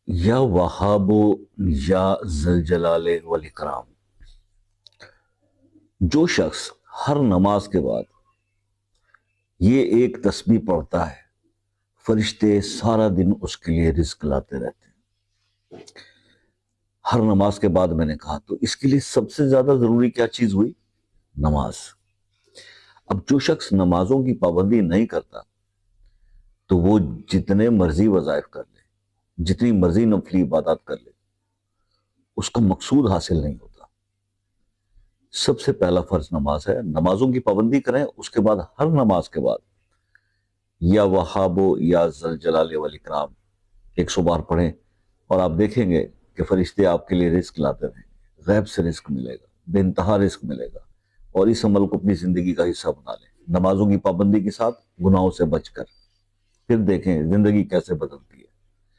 یا وہاب یا ذوالجلال والاکرام، جو شخص ہر نماز کے بعد یہ ایک تسبیح پڑھتا ہے، فرشتے سارا دن اس کے لیے رزق لاتے رہتے ہیں۔ ہر نماز کے بعد میں نے کہا، تو اس کے لیے سب سے زیادہ ضروری کیا چیز ہوئی؟ نماز۔ اب جو شخص نمازوں کی پابندی نہیں کرتا تو وہ جتنے مرضی وظائف کر لے، جتنی مرضی نفلی عبادات کر لے، اس کا مقصود حاصل نہیں ہوتا۔ سب سے پہلا فرض نماز ہے، نمازوں کی پابندی کریں، اس کے بعد ہر نماز کے بعد یا وہاب یا ذوالجلال والاکرام 100 بار پڑھیں، اور آپ دیکھیں گے کہ فرشتے آپ کے لیے رزق لاتے رہیں گے، غیب سے رزق ملے گا، بے انتہا رزق ملے گا۔ اور اس عمل کو اپنی زندگی کا حصہ بنا لیں، نمازوں کی پابندی کے ساتھ، گناہوں سے بچ کر، پھر دیکھیں زندگی کیسے بدلتی ہے۔